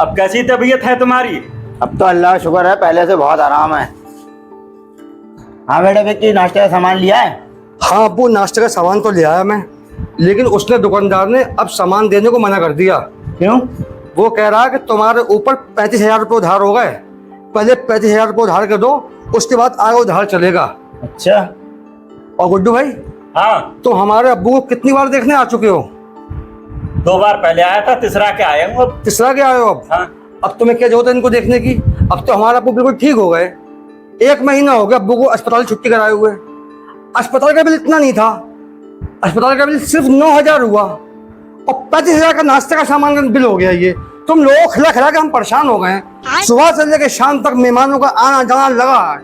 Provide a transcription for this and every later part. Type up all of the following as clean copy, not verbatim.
अब कैसी तबीयत है तुम्हारी? अब तो अल्लाह का शुक्र है, पहले से बहुत आराम है। हाँ बेटा विक्की, नाश्ते का सामान लिया है? हाँ अब्बू, नाश्ते का सामान तो ले आया मैं, लेकिन उसने दुकानदार ने अब सामान देने को मना कर दिया। क्यों? वो कह रहा है कि तुम्हारे ऊपर 35,000 रुपये उधार हो गए, पहले 35,000 रुपये उधार कर दो, उसके बाद आगे उधार चलेगा। अच्छा। और गुड्डू भाई, हाँ, तुम हमारे अब्बू को कितनी बार देखने आ चुके हो? 2 बार पहले आया था, तीसरा क्या आया हूँ अब। तीसरा क्या आए हो अब? हाँ, अब तुम्हें क्या जरूरत है इनको देखने की? अब तो हमारे अब्बू बिल्कुल ठीक हो गए। 1 महीना हो गया अब्बू को अस्पताल छुट्टी कराए हुए। अस्पताल का बिल इतना नहीं था, अस्पताल का बिल सिर्फ 9,000 हुआ, और 35,000 का नाश्ते का सामान का बिल हो गया। ये तुम लोगों को खिला खिला के हम परेशान हो गए हैं। सुबह से लेकर शाम तक मेहमानों का आना जाना लगा है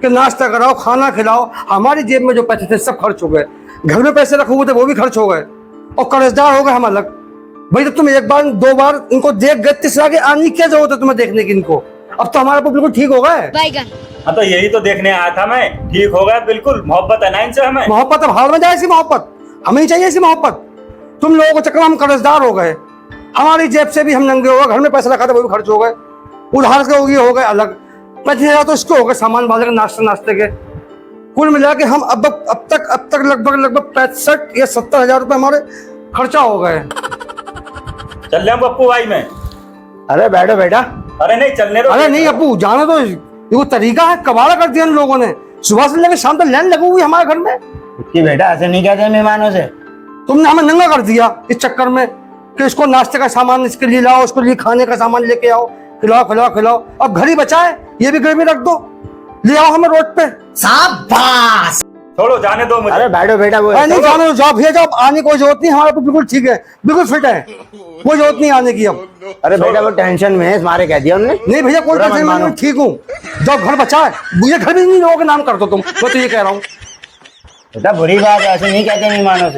कि नाश्ता कराओ, खाना खिलाओ। हमारी जेब में जो पैसे थे सब खर्च हो गए, घर में पैसे रखे हुए थे वो भी खर्च हो गए, और कर्जदार हो गए हम अलग। भाई जब तुम 1 बार 2 बार इनको देख गए, तीसरा के आने की क्या जरूरत है तुम्हें देखने की इनको? अब तो हमारे बिल्कुल ठीक हो गए। हाँ तो यही तो देखने आया था मैं। ठीक हो गया बिल्कुल, मोहब्बत है ना इनसे हमें। मोहब्बत अब हाल में जाए ऐसी मोहब्बत? हमें नहीं चाहिए ऐसी मोहब्बत। तुम लोगों को चक्कर में हम कर्जदार हो गए, हमारी जेब से भी हम नंगे हो गए, घर में पैसे रखा था वो भी खर्च हो गए, उधार के हो गए अलग। 35,000 तो इसके हो गए सामान वाले के नाश्ते के। कुल मिला के हम अब तक लगभग 65 या 70,000 रुपये हमारे खर्चा हो गए। चल रहे हैं पप्पू भाई में। अरे बैठो बेटा। अरे नहीं, चलने दो। अरे नहीं अब्बू, जाने दो। ये वो तरीका है, कबाड़ा कर दिया इन लोगों ने। सुबह से लेकर शाम तक लाइन लगी हुई हमारे घर में। विक्की बेटा, ऐसे नहीं कहते मेहमानों से। तुमने हमें नंगा कर दिया इस चक्कर में कि इसको नाश्ते का सामान इसके लिए लाओ, उसके लिए खाने का सामान लेके आओ, खिलाओ। अब घर ही बचा है, ये भी घर में रख दो, ले आओ हमें रोड पे। शाबाश। छोड़ो, जाने दो मुझे। अरे बैठो बेटा। वो नहीं जाने दो, जाओ भैया जाओ, आने की कोई जरूरत नहीं, हमारा तो बिल्कुल ठीक है, बिल्कुल फिट है, कोई जरूरत नहीं आने की अब। अरे बेटा वो टेंशन में है, तुम्हारे कह दिया उन्होंने। नहीं भैया, कोई बुरा मत टेंशन मानो। नहीं, ठीक हूँ। जब घर बचा है, मुझे घर भी नहीं लोगों के नाम कर दो तुम, मैं तो ये कह रहा हूँ। बेटा बुरी बात है, ऐसे नहीं कहते मेहमानों से।